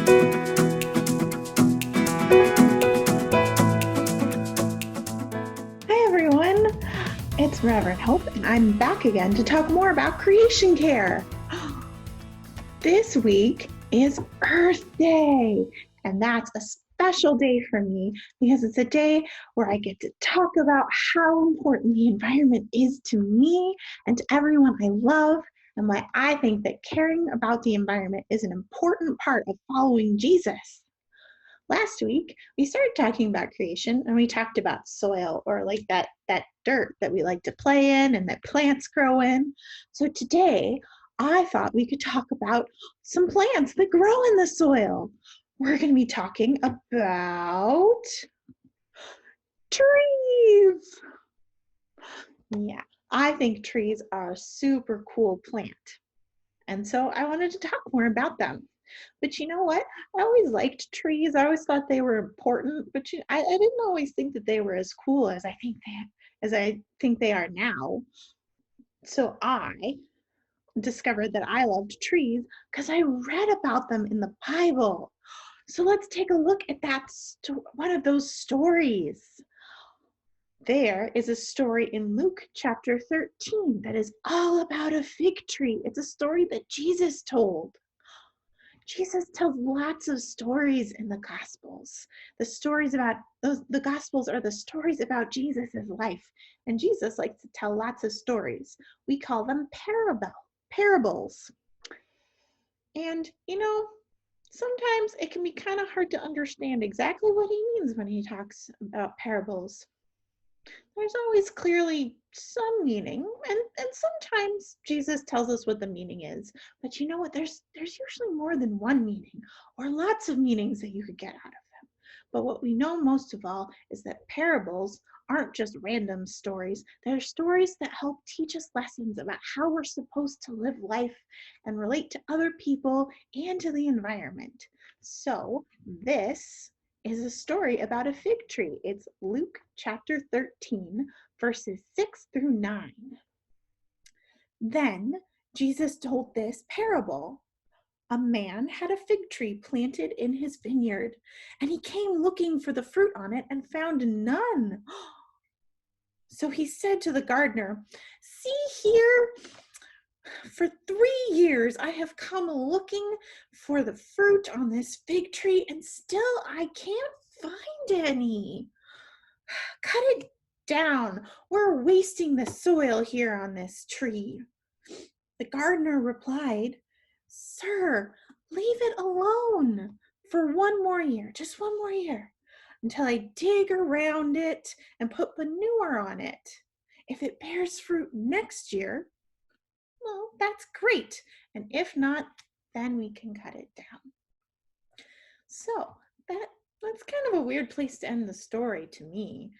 Hi everyone, it's Reverend Hope, and I'm back again to talk more about creation care. This week is Earth Day, and that's a special day for me because it's a day where I get to talk about how important the environment is to me and to everyone I love, and why I think that caring about the environment is an important part of following Jesus. Last week, we started talking about creation and we talked about soil, or like that dirt that we like to play in and that plants grow in. So today, I thought we could talk about some plants that grow in the soil. We're going to be talking about trees. Yeah, I think trees are a super cool plant. And so I wanted to talk more about them. But you know what? I always liked trees. I always thought they were important, but I didn't always think that they were as cool as I think they are now. So I discovered that I loved trees because I read about them in the Bible. So let's take a look at one of those stories. There is a story in Luke chapter 13 that is all about a fig tree. It's a story that Jesus told. Jesus tells lots of stories in the Gospels. The Gospels are the stories about Jesus's life, and Jesus likes to tell lots of stories. We call them parables. And sometimes it can be kind of hard to understand exactly what he means when he talks about parables. There's always clearly some meaning, and sometimes Jesus tells us what the meaning is. But you know what? There's usually more than one meaning, or lots of meanings that you could get out of them. But what we know most of all is that parables aren't just random stories. They're stories that help teach us lessons about how we're supposed to live life and relate to other people and to the environment. So this is a story about a fig tree. It's Luke chapter 13, verses 6 through 9. Then Jesus told this parable. A man had a fig tree planted in his vineyard, and he came looking for the fruit on it and found none. So he said to the gardener, "See here, for 3 years I have come looking for the fruit on this fig tree, and still I can't find any. Cut it down. We're wasting the soil here on this tree." The gardener replied, "Sir, leave it alone for one more year, just one more year, until I dig around it and put manure on it. If it bears fruit next year, well, that's great. And if not, then we can cut it down." So that's kind of a weird place to end the story to me.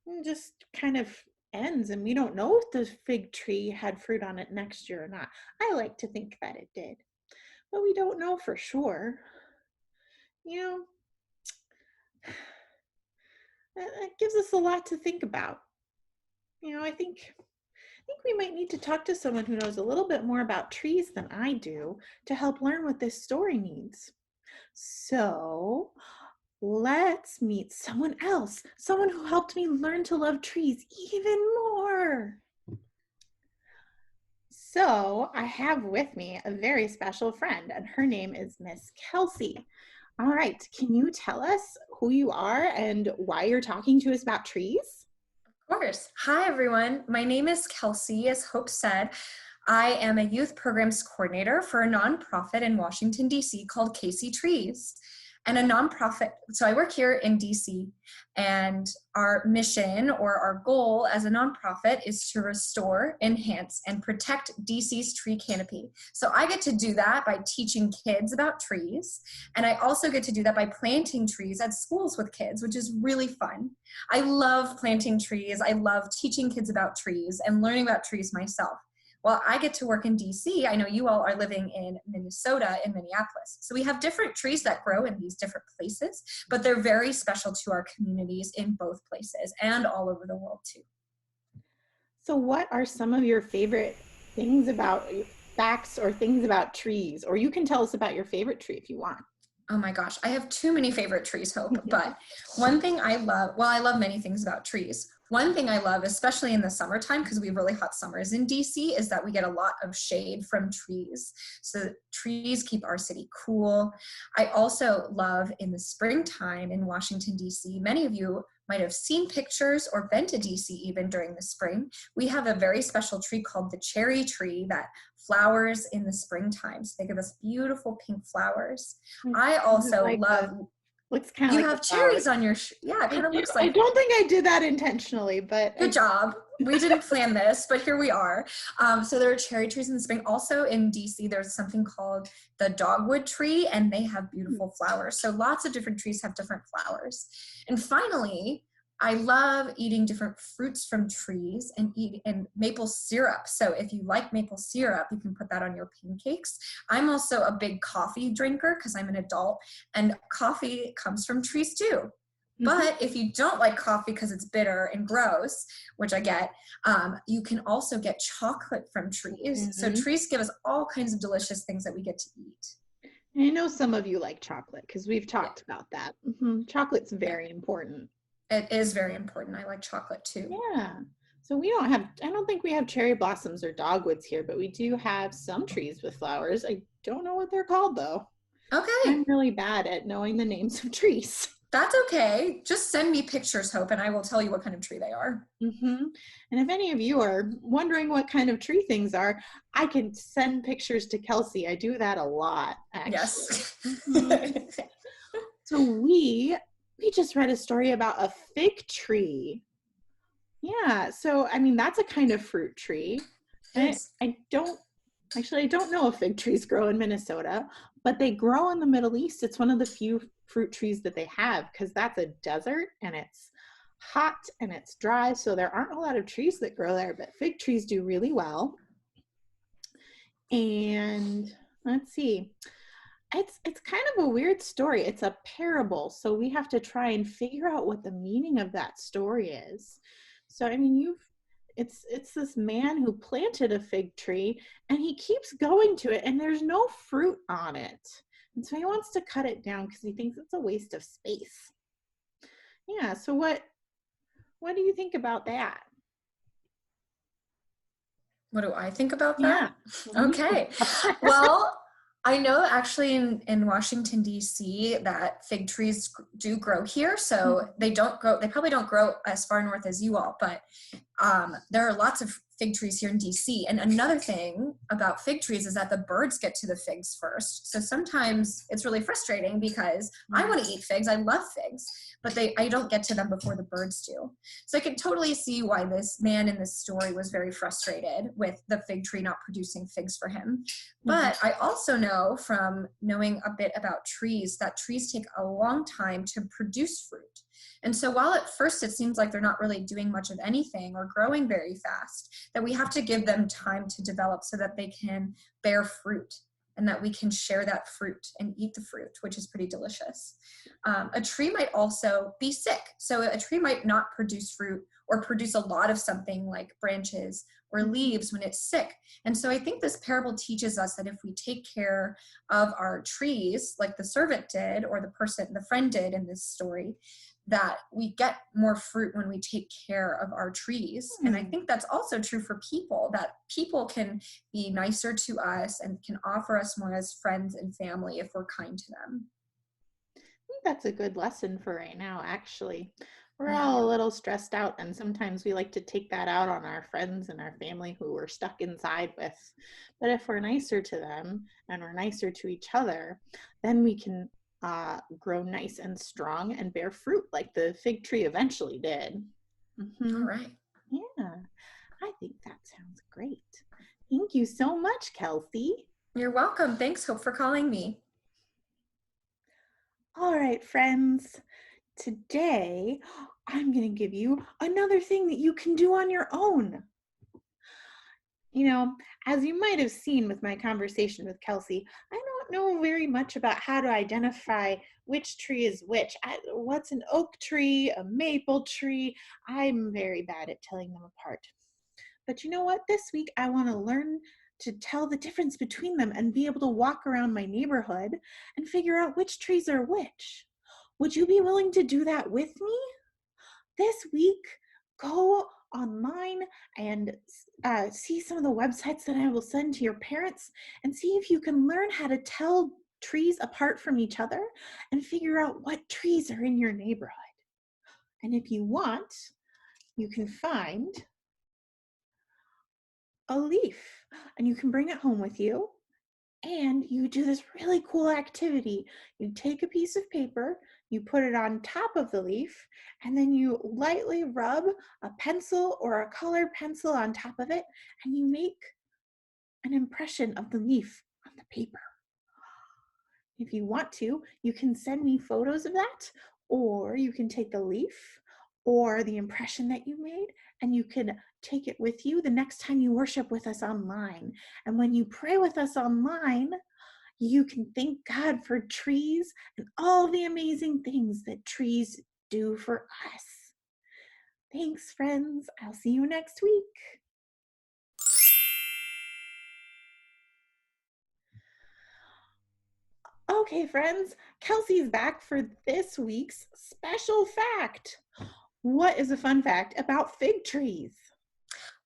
It just kind of ends, and we don't know if the fig tree had fruit on it next year or not. I like to think that it did, but we don't know for sure. That gives us a lot to think about. I think we might need to talk to someone who knows a little bit more about trees than I do to help learn what this story means. So let's meet someone else, someone who helped me learn to love trees even more. So I have with me a very special friend, and her name is Miss Kelsey. All right, can you tell us who you are and why you're talking to us about trees? Of course. Hi, everyone. My name is Kelsey. As Hope said, I am a youth programs coordinator for a nonprofit in Washington, D.C. called Casey Trees. And a nonprofit, so I work here in DC, and our mission or our goal as a nonprofit is to restore, enhance, and protect DC's tree canopy. So I get to do that by teaching kids about trees, and I also get to do that by planting trees at schools with kids, which is really fun. I love planting trees. I love teaching kids about trees and learning about trees myself. Well, I get to work in DC. I know you all are living in Minnesota, in Minneapolis. So we have different trees that grow in these different places, but they're very special to our communities in both places and all over the world too. So what are some of your favorite things about facts or things about trees? Or you can tell us about your favorite tree if you want. Oh my gosh, I have too many favorite trees, Hope. But one thing I love, well, I love many things about trees. One thing I love, especially in the summertime, because we have really hot summers in DC, is that we get a lot of shade from trees. So trees keep our city cool. I also love in the springtime in Washington, DC, many of you might have seen pictures or been to DC even during the spring. We have a very special tree called the cherry tree that flowers in the springtime. So they give us beautiful pink flowers. I also Like love, looks kind of you like a have flower. cherries on your, yeah, it I kind of do. looks I like, don't think I did that intentionally, but good job. We didn't plan this, but here we are. So there are cherry trees in the spring. Also in DC, there's something called the dogwood tree, and they have beautiful flowers. So lots of different trees have different flowers. And finally, I love eating different fruits from trees and maple syrup. So if you like maple syrup, you can put that on your pancakes. I'm also a big coffee drinker because I'm an adult, and coffee comes from trees too. But if you don't like coffee because it's bitter and gross, which I get, you can also get chocolate from trees. So trees give us all kinds of delicious things that we get to eat. I know some of you like chocolate because we've talked about that. Chocolate's very important. It is very important. I like chocolate too. Yeah. So I don't think we have cherry blossoms or dogwoods here, but we do have some trees with flowers. I don't know what they're called though. Okay. I'm really bad at knowing the names of trees. That's okay. Just send me pictures, Hope, and I will tell you what kind of tree they are. And if any of you are wondering what kind of tree things are, I can send pictures to Kelsey. I do that a lot, actually. Yes. So we just read a story about a fig tree. Yeah, so I mean that's a kind of fruit tree. And I don't know if fig trees grow in Minnesota, but they grow in the Middle East. It's one of the few fruit trees that they have because that's a desert and it's hot and it's dry, so there aren't a lot of trees that grow there, but fig trees do really well. And let's see. It's kind of a weird story. It's a parable, so we have to try and figure out what the meaning of that story is. So I mean, it's this man who planted a fig tree and he keeps going to it and there's no fruit on it. And so he wants to cut it down because he thinks it's a waste of space. Yeah, so what do you think about that? What do I think about Yeah. that? Okay. Well, I know actually in Washington, D.C. that fig trees do grow here. So they probably don't grow as far north as you all, but there are lots of fig trees here in DC. And another thing about fig trees is that the birds get to the figs first. So sometimes it's really frustrating because I want to eat figs. I love figs, but I don't get to them before the birds do. So I can totally see why this man in this story was very frustrated with the fig tree not producing figs for him. But I also know from knowing a bit about trees that trees take a long time to produce fruit. And so while at first it seems like they're not really doing much of anything or growing very fast, that we have to give them time to develop so that they can bear fruit and that we can share that fruit and eat the fruit, which is pretty delicious. A tree might also be sick. So a tree might not produce fruit or produce a lot of something like branches or leaves when it's sick. And so I think this parable teaches us that if we take care of our trees, like the servant did or the friend did in this story, that we get more fruit when we take care of our trees. And I think that's also true for people, that people can be nicer to us and can offer us more as friends and family if we're kind to them. I think that's a good lesson for right now, actually. We're all a little stressed out, and sometimes we like to take that out on our friends and our family who we're stuck inside with. But if we're nicer to them and we're nicer to each other, then we can grow nice and strong and bear fruit like the fig tree eventually did. All right. Yeah, I think that sounds great. Thank you so much, Kelsey. You're welcome. Thanks, Hope, for calling me. All right, friends. Today, I'm going to give you another thing that you can do on your own. You know, as you might have seen with my conversation with Kelsey, I don't know very much about how to identify which tree is which. What's an oak tree, a maple tree? I'm very bad at telling them apart. But you know what? This week, I want to learn to tell the difference between them and be able to walk around my neighborhood and figure out which trees are which. Would you be willing to do that with me? This week, go online and see some of the websites that I will send to your parents and see if you can learn how to tell trees apart from each other and figure out what trees are in your neighborhood. And if you want, you can find a leaf and you can bring it home with you. And you do this really cool activity. You take a piece of paper, you put it on top of the leaf, and then you lightly rub a pencil or a colored pencil on top of it, and you make an impression of the leaf on the paper. If you want to, you can send me photos of that, or you can take the leaf or the impression that you made, and you can take it with you the next time you worship with us online. And when you pray with us online, you can thank God for trees and all the amazing things that trees do for us. Thanks, friends. I'll see you next week. Okay, friends, Kelsey's back for this week's special fact. What is a fun fact about fig trees?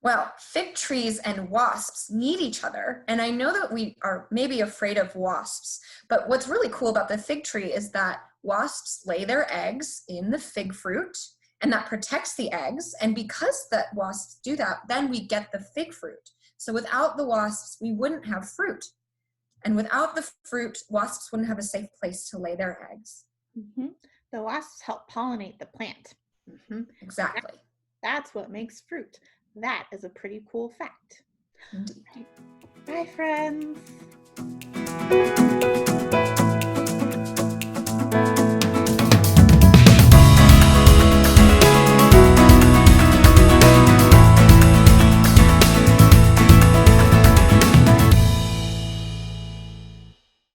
Well, fig trees and wasps need each other. And I know that we are maybe afraid of wasps, but what's really cool about the fig tree is that wasps lay their eggs in the fig fruit, and that protects the eggs. And because that wasps do that, then we get the fig fruit. So without the wasps, we wouldn't have fruit. And without the fruit, wasps wouldn't have a safe place to lay their eggs. Mm-hmm. The wasps help pollinate the plant. Mm-hmm. Exactly. That's what makes fruit. That is a pretty cool fact. Indeed. Bye, friends.